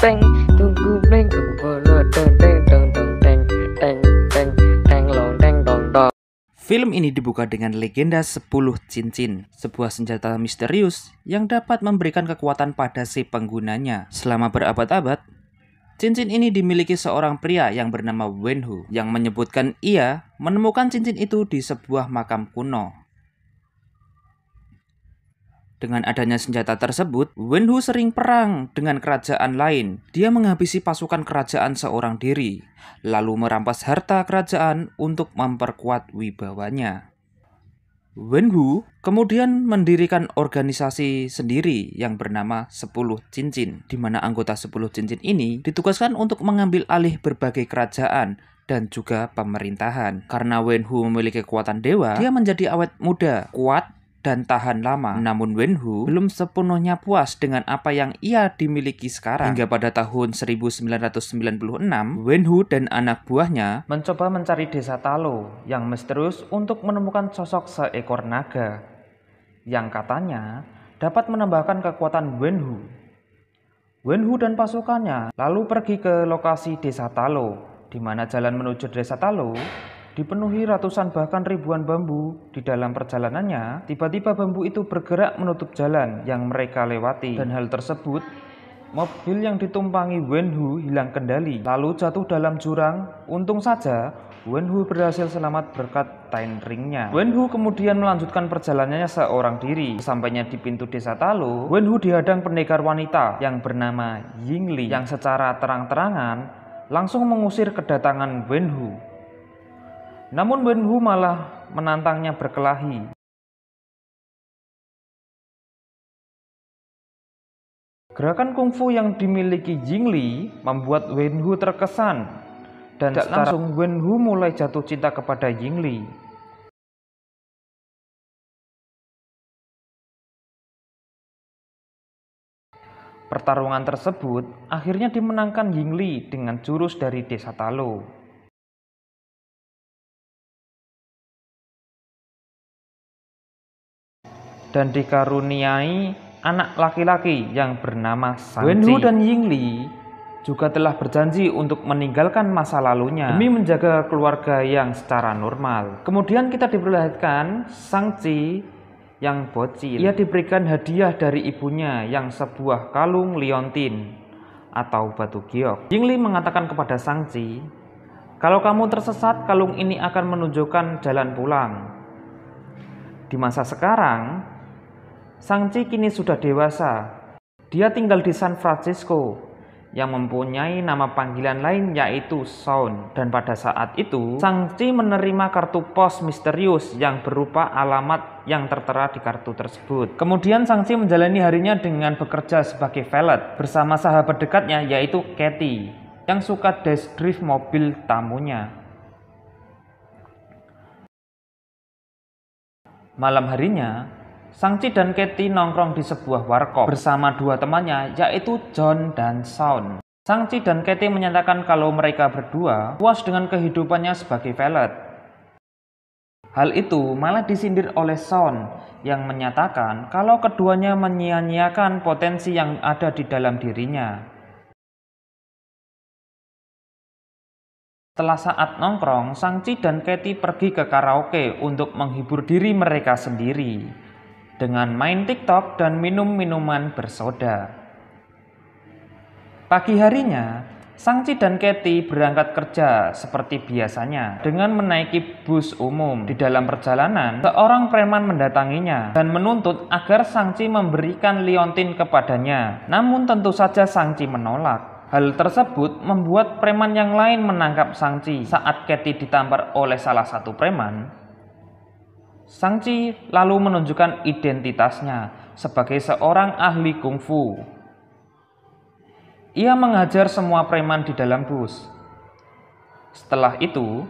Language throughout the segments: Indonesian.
Teng tunggu neng bola teng teng teng teng teng teng teng teng long teng tong tong. Film ini dibuka dengan legenda 10 cincin, sebuah senjata misterius yang dapat memberikan kekuatan pada si penggunanya. Selama berabad-abad, cincin ini dimiliki seorang pria yang bernama Wenhu, yang menyebutkan ia menemukan cincin itu di sebuah makam kuno. Dengan adanya senjata tersebut, Wenhu sering perang dengan kerajaan lain. Dia menghabisi pasukan kerajaan seorang diri, lalu merampas harta kerajaan untuk memperkuat wibawanya. Wenhu kemudian mendirikan organisasi sendiri yang bernama 10 Cincin, di mana anggota 10 Cincin ini ditugaskan untuk mengambil alih berbagai kerajaan dan juga pemerintahan. Karena Wenhu memiliki kekuatan dewa, dia menjadi awet muda, kuat, dan tahan lama. Namun Wenhu belum sepenuhnya puas dengan apa yang ia dimiliki sekarang. Hingga pada tahun 1996, Wenhu dan anak buahnya mencoba mencari desa Talo yang misterius untuk menemukan sosok seekor naga yang katanya dapat menambahkan kekuatan Wenhu. Wenhu dan pasukannya lalu pergi ke lokasi desa Talo, di mana jalan menuju desa Talo dipenuhi ratusan bahkan ribuan bambu. Di dalam perjalanannya, tiba-tiba bambu itu bergerak menutup jalan yang mereka lewati. Dan hal tersebut, mobil yang ditumpangi Wenhu hilang kendali, lalu jatuh dalam jurang. Untung saja, Wenhu berhasil selamat berkat Ten Ring-nya. Wenhu kemudian melanjutkan perjalanannya seorang diri. Sampainya di pintu desa Talo, Wenhu dihadang pendekar wanita yang bernama Yingli, yang secara terang-terangan langsung mengusir kedatangan Wenhu. Namun Wenhu malah menantangnya berkelahi. Gerakan kungfu yang dimiliki Yingli membuat Wenhu terkesan, dan langsung Wenhu mulai jatuh cinta kepada Yingli. Pertarungan tersebut akhirnya dimenangkan Yingli dengan jurus dari desa Talo. Dan dikaruniai anak laki-laki yang bernama Shang-Chi. Wenhu dan Yingli juga telah berjanji untuk meninggalkan masa lalunya demi menjaga keluarga yang secara normal. Kemudian kita diperlihatkan Shang-Chi yang bocil. Ia diberikan hadiah dari ibunya yang sebuah kalung liontin atau batu giok. Yingli mengatakan kepada Shang-Chi, "Kalau kamu tersesat, kalung ini akan menunjukkan jalan pulang." Di masa sekarang, Shang-Chi kini sudah dewasa. Dia tinggal di San Francisco yang mempunyai nama panggilan lain yaitu Sound. Dan pada saat itu, Shang-Chi menerima kartu pos misterius yang berupa alamat yang tertera di kartu tersebut. Kemudian Shang-Chi menjalani harinya dengan bekerja sebagai valet bersama sahabat dekatnya yaitu Katie yang suka test drive mobil tamunya. Malam harinya, Shang-Chi dan Katie nongkrong di sebuah warkop bersama dua temannya yaitu John dan Shaun. Shang-Chi dan Katie menyatakan kalau mereka berdua puas dengan kehidupannya sebagai valet. Hal itu malah disindir oleh Shaun yang menyatakan kalau keduanya menyia-nyiakan potensi yang ada di dalam dirinya. Setelah saat nongkrong, Shang-Chi dan Katie pergi ke karaoke untuk menghibur diri mereka sendiri dengan main TikTok dan minum minuman bersoda. Pagi harinya, Shang-Chi dan Katie berangkat kerja seperti biasanya dengan menaiki bus umum. Di dalam perjalanan, seorang preman mendatanginya dan menuntut agar Shang-Chi memberikan liontin kepadanya. Namun tentu saja Shang-Chi menolak. Hal tersebut membuat preman yang lain menangkap Shang-Chi. Saat Katie ditampar oleh salah satu preman, Shang-Chi lalu menunjukkan identitasnya sebagai seorang ahli kungfu. Ia menghajar semua preman di dalam bus. Setelah itu,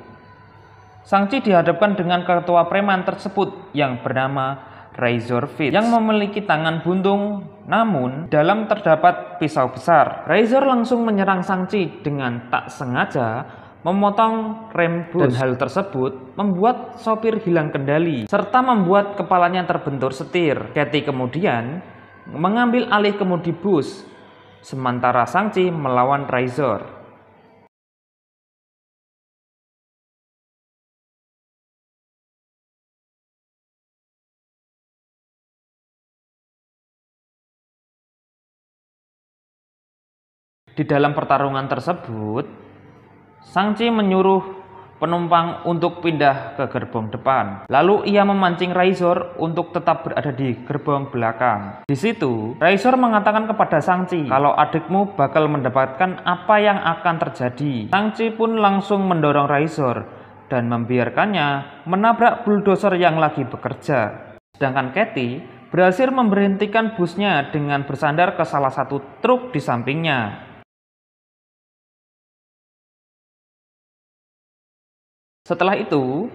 Shang-Chi dihadapkan dengan ketua preman tersebut yang bernama Razor Fist yang memiliki tangan buntung, namun dalam terdapat pisau besar. Razor langsung menyerang Shang-Chi dengan tak sengaja memotong rem bus, dan hal tersebut membuat sopir hilang kendali serta membuat kepalanya terbentur setir. Katie kemudian mengambil alih kemudi bus sementara Shang-Chi melawan Razor. Di dalam pertarungan tersebut, Shang-Chi menyuruh penumpang untuk pindah ke gerbong depan. Lalu ia memancing Razor untuk tetap berada di gerbong belakang. Di situ, Razor mengatakan kepada Shang-Chi kalau adikmu bakal mendapatkan apa yang akan terjadi. Shang-Chi pun langsung mendorong Razor dan membiarkannya menabrak bulldozer yang lagi bekerja. Sedangkan Katie berhasil memberhentikan busnya dengan bersandar ke salah satu truk di sampingnya. Setelah itu,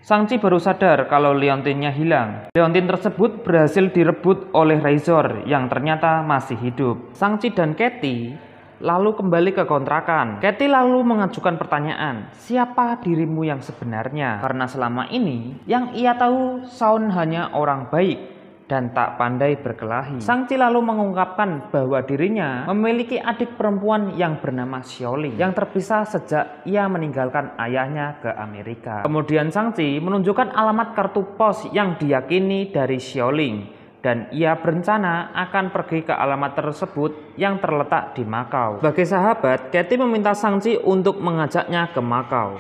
Shang-Chi baru sadar kalau leontinnya hilang. Leontin tersebut berhasil direbut oleh Razor yang ternyata masih hidup. Shang-Chi dan Katie lalu kembali ke kontrakan. Katie lalu mengajukan pertanyaan, siapa dirimu yang sebenarnya? Karena selama ini yang ia tahu Shaun hanya orang baik dan tak pandai berkelahi. Shang-Chi lalu mengungkapkan bahwa dirinya memiliki adik perempuan yang bernama Xiaoling yang terpisah sejak ia meninggalkan ayahnya ke Amerika. Kemudian Shang-Chi menunjukkan alamat kartu pos yang diyakini dari Xiaoling dan ia berencana akan pergi ke alamat tersebut yang terletak di Makau. Sebagai sahabat, Katie meminta Shang-Chi untuk mengajaknya ke Makau.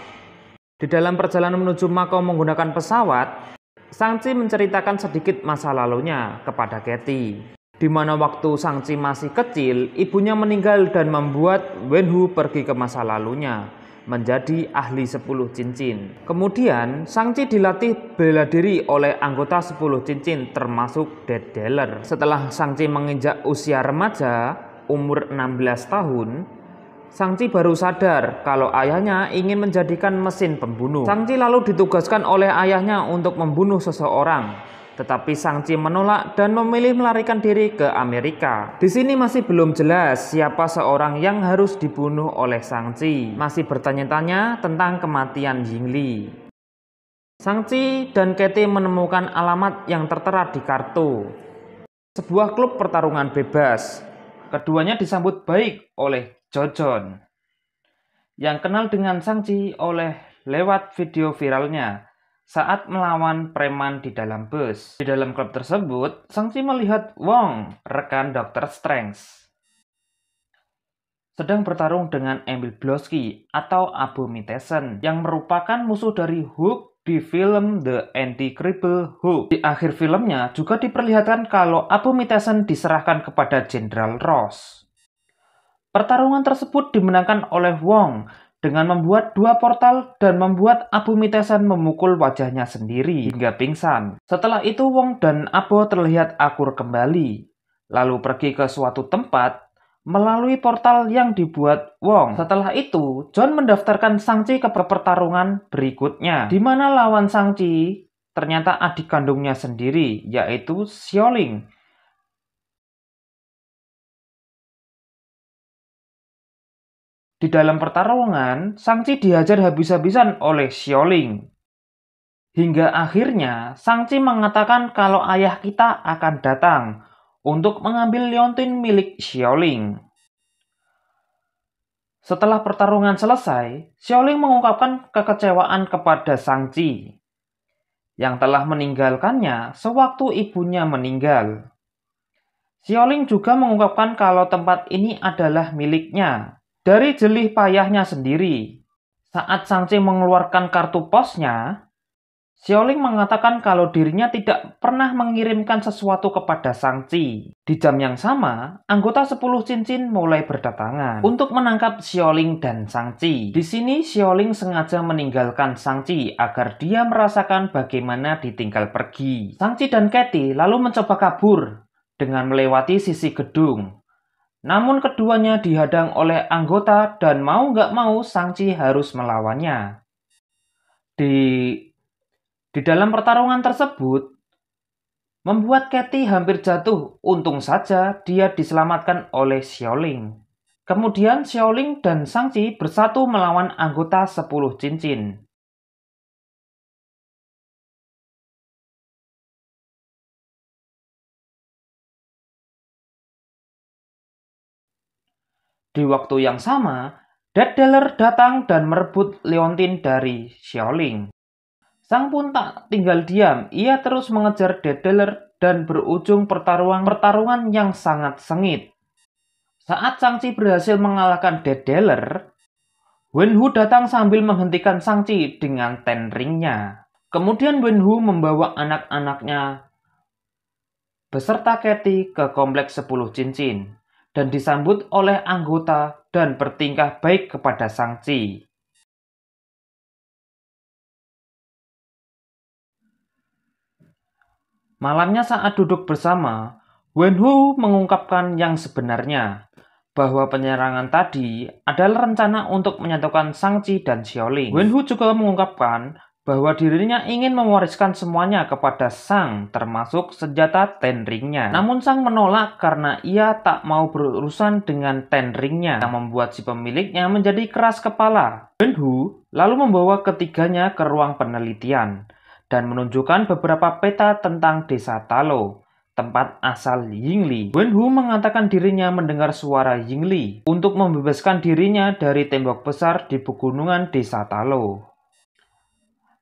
Di dalam perjalanan menuju Makau menggunakan pesawat, Shang-Chi menceritakan sedikit masa lalunya kepada Katie, di mana waktu Shang-Chi masih kecil, ibunya meninggal dan membuat Wenwu pergi ke masa lalunya, menjadi ahli 10 cincin. Kemudian, Shang-Chi dilatih bela diri oleh anggota 10 cincin termasuk Death Dealer. Setelah Shang-Chi menginjak usia remaja, umur 16 tahun, Shang-Chi baru sadar kalau ayahnya ingin menjadikan mesin pembunuh. Shang-Chi lalu ditugaskan oleh ayahnya untuk membunuh seseorang, tetapi Shang-Chi menolak dan memilih melarikan diri ke Amerika. Di sini masih belum jelas siapa seorang yang harus dibunuh oleh Shang-Chi. Masih bertanya-tanya tentang kematian Yingli. Shang-Chi dan Katie menemukan alamat yang tertera di kartu. Sebuah klub pertarungan bebas. Keduanya disambut baik oleh Jojon yang kenal dengan Shang-Chi lewat video viralnya saat melawan preman di dalam bus. Di dalam klub tersebut, Shang-Chi melihat Wong, rekan Dr. Strange, sedang bertarung dengan Emil Blonsky atau Abomination yang merupakan musuh dari Hulk di film The Incredible Hulk. Di akhir filmnya juga diperlihatkan kalau Abomination diserahkan kepada Jenderal Ross. Pertarungan tersebut dimenangkan oleh Wong dengan membuat 2 portal dan membuat Abomination memukul wajahnya sendiri hingga pingsan. Setelah itu Wong dan Abo terlihat akur kembali, lalu pergi ke suatu tempat melalui portal yang dibuat Wong. Setelah itu, John mendaftarkan Shang-Chi ke pertarungan berikutnya, di mana lawan Shang-Chi ternyata adik kandungnya sendiri, yaitu Xiaoling. Di dalam pertarungan, Shang-Chi dihajar habis-habisan oleh Xiaoling. Hingga akhirnya, Shang-Chi mengatakan kalau ayah kita akan datang untuk mengambil leontin milik Xiaoling. Setelah pertarungan selesai, Xiaoling mengungkapkan kekecewaan kepada Shang-Chi yang telah meninggalkannya sewaktu ibunya meninggal. Xiaoling juga mengungkapkan kalau tempat ini adalah miliknya dari jelih payahnya sendiri. Saat Shang-Chi mengeluarkan kartu posnya, Xiaoling mengatakan kalau dirinya tidak pernah mengirimkan sesuatu kepada Shang-Chi. Di jam yang sama, anggota 10 cincin mulai berdatangan untuk menangkap Xiaoling dan Shang-Chi. Di sini Xiaoling sengaja meninggalkan Shang-Chi agar dia merasakan bagaimana ditinggal pergi. Shang-Chi dan Katie lalu mencoba kabur dengan melewati sisi gedung. Namun keduanya dihadang oleh anggota dan mau nggak mau Shang-Chi harus melawannya. Di dalam pertarungan tersebut, membuat Katie hampir jatuh. Untung saja dia diselamatkan oleh Xiaoling. Kemudian Xiaoling dan Shang-Chi bersatu melawan anggota 10 cincin. Di waktu yang sama, Deaddeller datang dan merebut Leontin dari Xiaoling. Sang pun tak tinggal diam, ia terus mengejar Deaddeller dan berujung pertarungan yang sangat sengit. Saat Shang-Chi berhasil mengalahkan Deaddeller, Wenhu datang sambil menghentikan Shang-Chi dengan Ten Ring-nya. Kemudian Wenhu membawa anak-anaknya beserta Katie ke kompleks 10 cincin dan disambut oleh anggota dan bertingkah baik kepada Shang-Chi. Malamnya saat duduk bersama, Wenhu mengungkapkan yang sebenarnya, bahwa penyerangan tadi adalah rencana untuk menyatukan Shang-Chi dan Xiaoling. Wenhu juga mengungkapkan bahwa dirinya ingin mewariskan semuanya kepada Shang, termasuk senjata Ten Ring-nya. Namun Shang menolak karena ia tak mau berurusan dengan Ten Ring-nya, yang membuat si pemiliknya menjadi keras kepala. Wenhu lalu membawa ketiganya ke ruang penelitian dan menunjukkan beberapa peta tentang desa Talo, tempat asal Yingli. Wenhu mengatakan dirinya mendengar suara Yingli untuk membebaskan dirinya dari tembok besar di pegunungan desa Talo.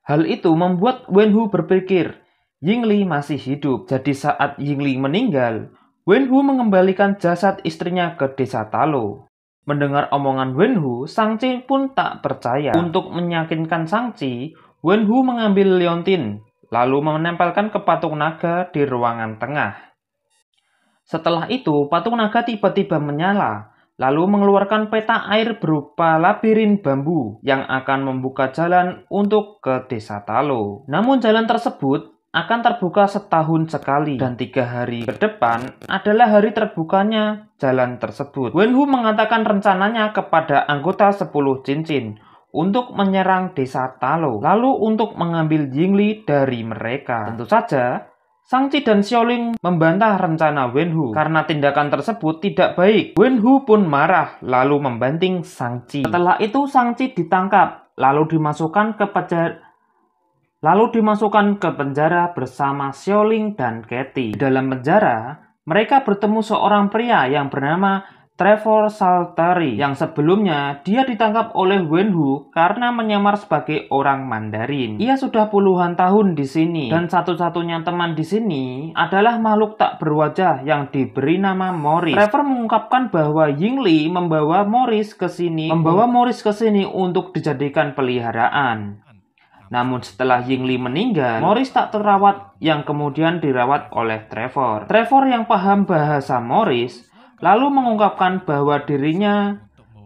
Hal itu membuat Wenhu berpikir Yingli masih hidup. Jadi saat Yingli meninggal, Wenhu mengembalikan jasad istrinya ke desa Talo. Mendengar omongan Wenhu, Shang-Chi pun tak percaya. Untuk meyakinkan Shang-Chi, Wenhu mengambil Leontin, lalu menempelkan ke patung naga di ruangan tengah. Setelah itu, patung naga tiba-tiba menyala, lalu mengeluarkan peta air berupa labirin bambu yang akan membuka jalan untuk ke desa Talo. Namun jalan tersebut akan terbuka setahun sekali dan 3 hari ke depan adalah hari terbukanya jalan tersebut. Wenhu mengatakan rencananya kepada anggota 10 cincin untuk menyerang desa Talo, lalu untuk mengambil Yingli dari mereka. Tentu saja, Shang-Chi dan Xiaoling membantah rencana Wenhu karena tindakan tersebut tidak baik. Wenhu pun marah lalu membanting Shang-Chi. Setelah itu Shang-Chi ditangkap lalu dimasukkan ke penjara bersama Xiaoling dan Katie. Di dalam penjara, mereka bertemu seorang pria yang bernama Trevor Saltari yang sebelumnya dia ditangkap oleh Wenhu karena menyamar sebagai orang Mandarin. Ia sudah puluhan tahun di sini dan satu-satunya teman di sini adalah makhluk tak berwajah yang diberi nama Morris. Trevor mengungkapkan bahwa Yingli membawa Morris ke sini untuk dijadikan peliharaan. Namun setelah Yingli meninggal, Morris tak terawat yang kemudian dirawat oleh Trevor. Trevor yang paham bahasa Morris lalu mengungkapkan bahwa dirinya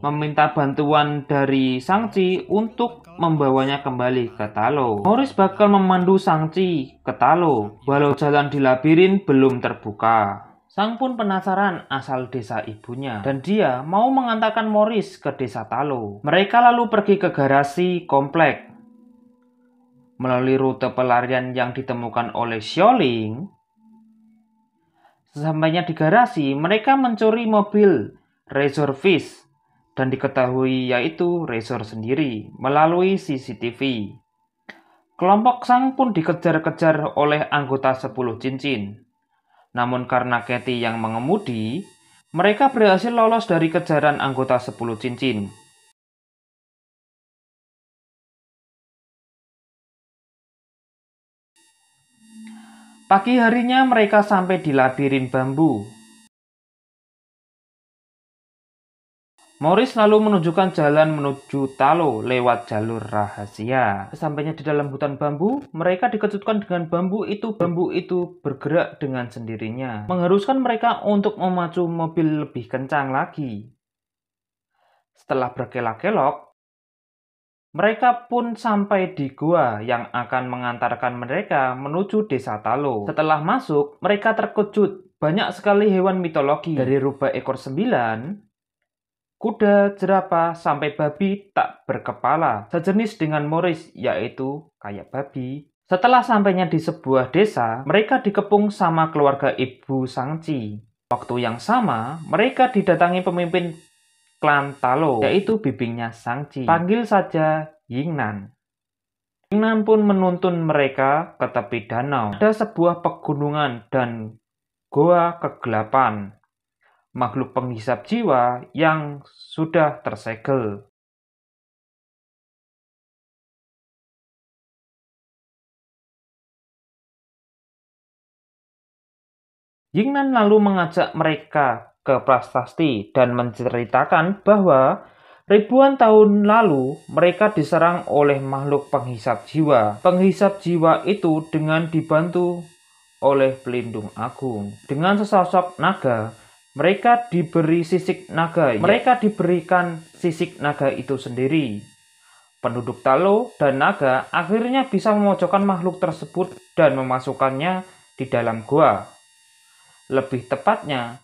meminta bantuan dari Shang-Chi untuk membawanya kembali ke Talo. Morris bakal memandu Shang-Chi ke Talo, walau jalan di labirin belum terbuka. Shang pun penasaran asal desa ibunya, dan dia mau mengantarkan Morris ke desa Talo. Mereka lalu pergi ke garasi komplek. Melalui rute pelarian yang ditemukan oleh Xiaoling, sesampainya di garasi, mereka mencuri mobil Razor Fish dan diketahui yaitu Razor sendiri melalui CCTV. Kelompok Shang pun dikejar-kejar oleh anggota 10 cincin. Namun karena Katie yang mengemudi, mereka berhasil lolos dari kejaran anggota 10 cincin. Pagi harinya mereka sampai di labirin bambu. Morris lalu menunjukkan jalan menuju Talo lewat jalur rahasia. Sesampainya di dalam hutan bambu, mereka dikejutkan dengan bambu itu bergerak dengan sendirinya, mengharuskan mereka untuk memacu mobil lebih kencang lagi. Setelah berkelok-kelok, mereka pun sampai di gua yang akan mengantarkan mereka menuju desa Talo. Setelah masuk, mereka terkejut. Banyak sekali hewan mitologi. Dari rubah ekor 9, kuda, jerapah, sampai babi tak berkepala. Sejenis dengan Morris, yaitu kayak babi. Setelah sampainya di sebuah desa, mereka dikepung sama keluarga ibu Shang-Chi. Waktu yang sama, mereka didatangi pemimpin klan Talo, yaitu bibinya Shang-Chi. Panggil saja Yingnan. Yingnan pun menuntun mereka ke tepi danau. Ada sebuah pegunungan dan goa kegelapan. makhluk penghisap jiwa yang sudah tersegel. Yingnan lalu mengajak mereka ke prasasti dan menceritakan bahwa ribuan tahun lalu mereka diserang oleh makhluk penghisap jiwa. Penghisap jiwa itu dengan dibantu oleh pelindung agung. Dengan sesosok naga, mereka diberi sisik naga. Mereka diberikan sisik naga itu sendiri. Penduduk Talo dan naga akhirnya bisa memojokkan makhluk tersebut dan memasukkannya di dalam gua. Lebih tepatnya,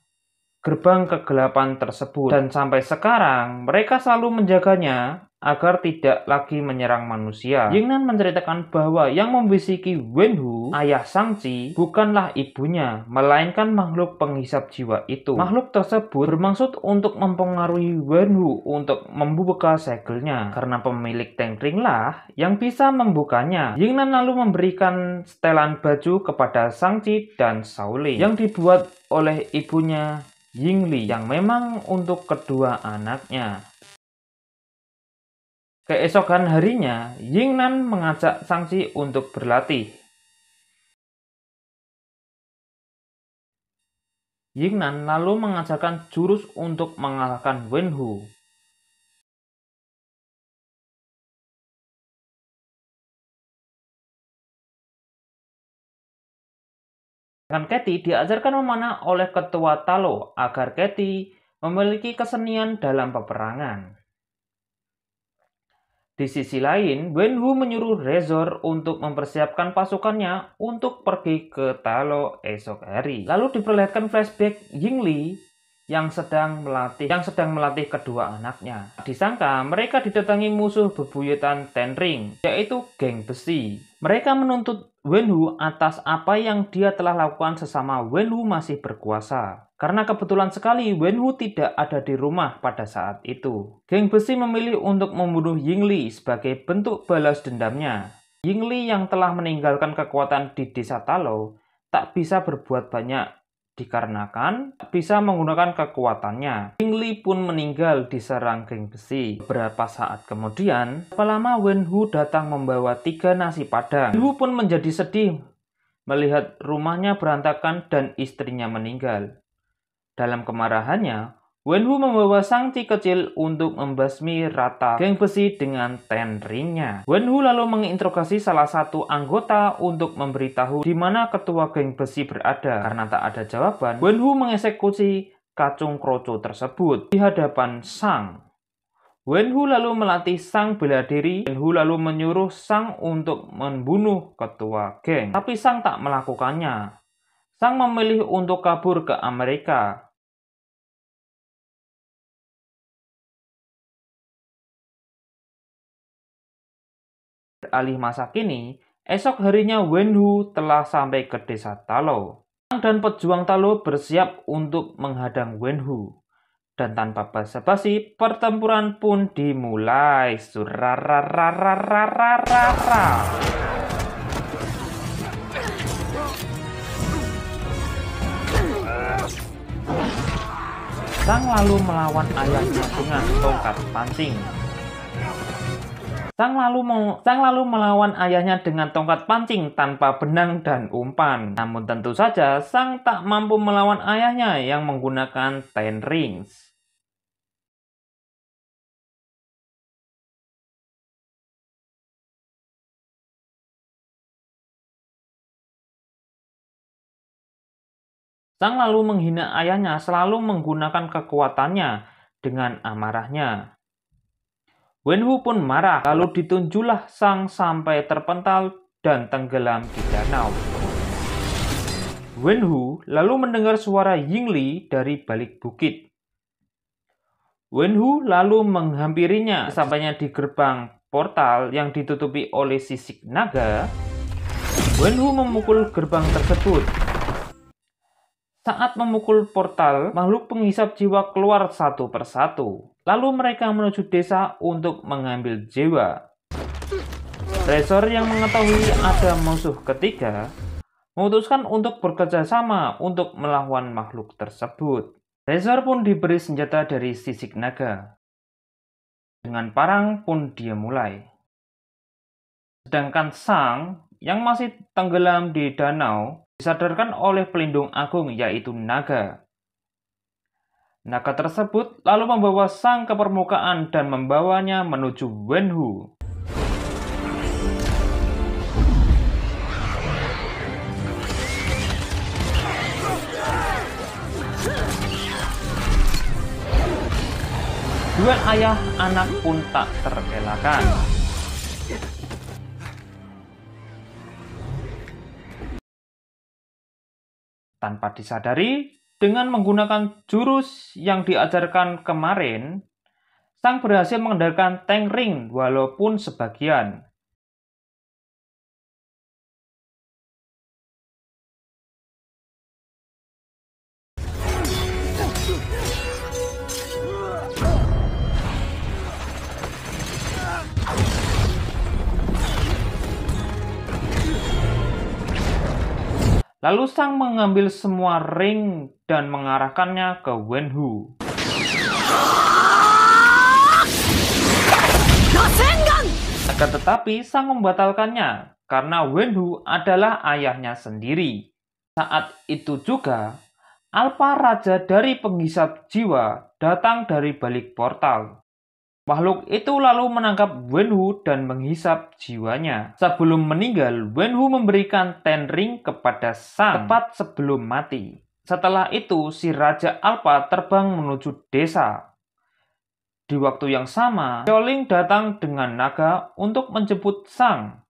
gerbang kegelapan tersebut. Dan sampai sekarang, mereka selalu menjaganya agar tidak lagi menyerang manusia. Yingnan menceritakan bahwa yang membisiki Wenhu, ayah Shang-Chi, bukanlah ibunya, melainkan makhluk penghisap jiwa itu. Makhluk tersebut bermaksud untuk mempengaruhi Wenhu untuk membuka segelnya, karena pemilik Tengring lah yang bisa membukanya. Yingnan lalu memberikan setelan baju kepada Shang-Chi dan Shaolin yang dibuat oleh ibunya Yingli yang memang untuk kedua anaknya. Keesokan harinya, Yingnan mengajak Shang-Chi untuk berlatih. Yingnan lalu mengajarkan jurus untuk mengalahkan Wenhu. Dan Katie diajarkan memanah oleh ketua Talo agar Katie memiliki kesenian dalam peperangan. Di sisi lain, Wenhu menyuruh Razor untuk mempersiapkan pasukannya untuk pergi ke Talo esok hari. Lalu diperlihatkan flashback Yingli yang sedang melatih kedua anaknya. Disangka mereka didatangi musuh bebuyutan Tenring, yaitu geng besi. Mereka menuntut Wenhu atas apa yang dia telah lakukan sesama Wenhu masih berkuasa. Karena kebetulan sekali Wenhu tidak ada di rumah pada saat itu. Geng besi memilih untuk membunuh Yingli sebagai bentuk balas dendamnya. Yingli yang telah meninggalkan kekuatan di desa Talo tak bisa berbuat banyak dikarenakan tak bisa menggunakan kekuatannya. Yingli pun meninggal diserang geng besi. Beberapa saat kemudian, lama Wenhu datang membawa 3 nasi padang. Wenhu pun menjadi sedih melihat rumahnya berantakan dan istrinya meninggal. Dalam kemarahannya, Wenhu membawa Shang-Chi kecil untuk membasmi rata geng besi dengan tenringnya. Wenhu lalu menginterogasi salah satu anggota untuk memberitahu di mana ketua geng besi berada. Karena tak ada jawaban, Wenhu mengeksekusi kacung kroco tersebut di hadapan Shang. Wenhu lalu melatih Shang bela diri. Wenhu lalu menyuruh Shang untuk membunuh ketua geng, tapi Shang tak melakukannya. Shang memilih untuk kabur ke Amerika. Beralih masa kini, esok harinya Wenhu telah sampai ke desa Talo. Shang dan pejuang Talo bersiap untuk menghadang Wenhu. Dan tanpa basa-basi, pertempuran pun dimulai. Surararararararara. Shang lalu melawan ayahnya dengan tongkat pancing. Shang lalu melawan ayahnya dengan tongkat pancing tanpa benang dan umpan. Namun tentu saja Shang tak mampu melawan ayahnya yang menggunakan Ten Rings. Shang lalu menghina ayahnya selalu menggunakan kekuatannya dengan amarahnya. Wenhu pun marah, lalu ditunjuklah Shang sampai terpental dan tenggelam di danau. Wenhu lalu mendengar suara Yingli dari balik bukit. Wenhu lalu menghampirinya. Sampainya di gerbang portal yang ditutupi oleh sisik naga, Wenhu memukul gerbang tersebut. Saat memukul portal, makhluk penghisap jiwa keluar satu persatu. Lalu mereka menuju desa untuk mengambil jiwa. Razor yang mengetahui ada musuh ketiga, memutuskan untuk bekerja sama untuk melawan makhluk tersebut. Razor pun diberi senjata dari sisik naga. Dengan parang pun dia mulai. Sedangkan Sang yang masih tenggelam di danau disadarkan oleh pelindung agung yaitu naga. Naga tersebut lalu membawa Sang ke permukaan dan membawanya menuju Wenhu. Duel ayah anak pun tak terelakkan. Tanpa disadari, dengan menggunakan jurus yang diajarkan kemarin, Sang berhasil mengendalikan Ten Ring walaupun sebagian. Lalu Sang mengambil semua ring dan mengarahkannya ke Wenhu. Akan tetapi Sang membatalkannya karena Wenhu adalah ayahnya sendiri. Saat itu juga, Alpha Raja dari penghisap jiwa datang dari balik portal. Makhluk itu lalu menangkap Wenhu dan menghisap jiwanya. Sebelum meninggal, Wenhu memberikan Ten Ring kepada Sang tepat sebelum mati. Setelah itu, si Raja Alpha terbang menuju desa. Di waktu yang sama, Xiaoling datang dengan naga untuk menjemput Sang.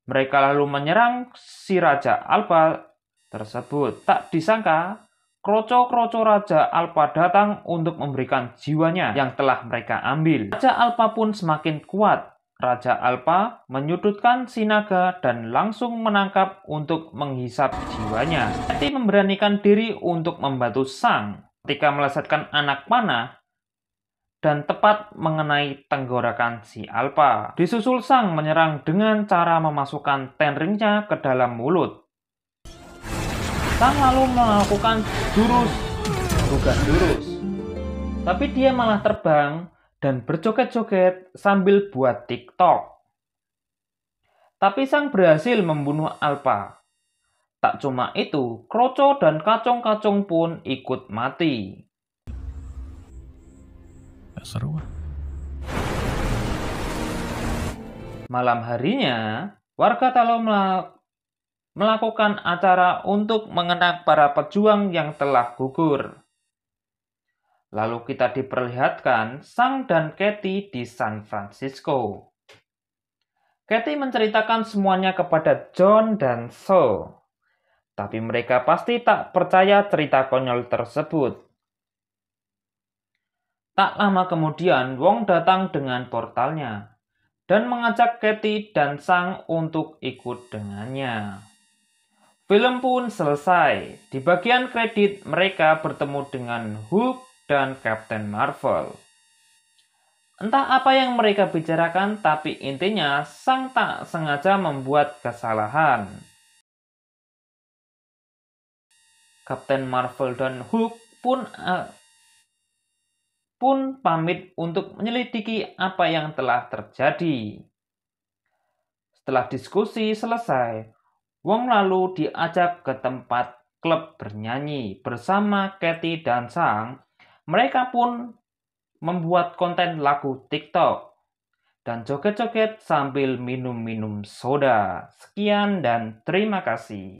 Mereka lalu menyerang si Raja Alpha tersebut. Tak disangka, kroco-kroco Raja Alpha datang untuk memberikan jiwanya yang telah mereka ambil. Raja Alpha pun semakin kuat. Raja Alpha menyudutkan si naga dan langsung menangkap untuk menghisap jiwanya. Ketty memberanikan diri untuk membantu Sang ketika melesatkan anak panah dan tepat mengenai tenggorokan si Alpha. Disusul Sang menyerang dengan cara memasukkan Ten Ring-nya ke dalam mulut. Sang lalu melakukan jurus bukan jurus, tapi dia malah terbang dan berjoget-joget sambil buat TikTok. Tapi Sang berhasil membunuh Alpha. Tak cuma itu, Kroco dan kacung-kacung pun ikut mati. Seru. Malam harinya, warga Talo melakukan acara untuk mengenang para pejuang yang telah gugur. Lalu kita diperlihatkan Sang dan Ketty di San Francisco. Ketty menceritakan semuanya kepada John dan So, tapi mereka pasti tak percaya cerita konyol tersebut. Tak lama kemudian, Wong datang dengan portalnya dan mengajak Ketty dan Sang untuk ikut dengannya. Film pun selesai. Di bagian kredit, mereka bertemu dengan Hulk dan Captain Marvel. Entah apa yang mereka bicarakan, tapi intinya Sang tak sengaja membuat kesalahan. Captain Marvel dan Hulk pun pamit untuk menyelidiki apa yang telah terjadi. Setelah diskusi selesai, Wong lalu diajak ke tempat klub bernyanyi bersama Ketty dan Sang. Mereka pun membuat konten lagu TikTok dan joget-joget sambil minum-minum soda. Sekian dan terima kasih.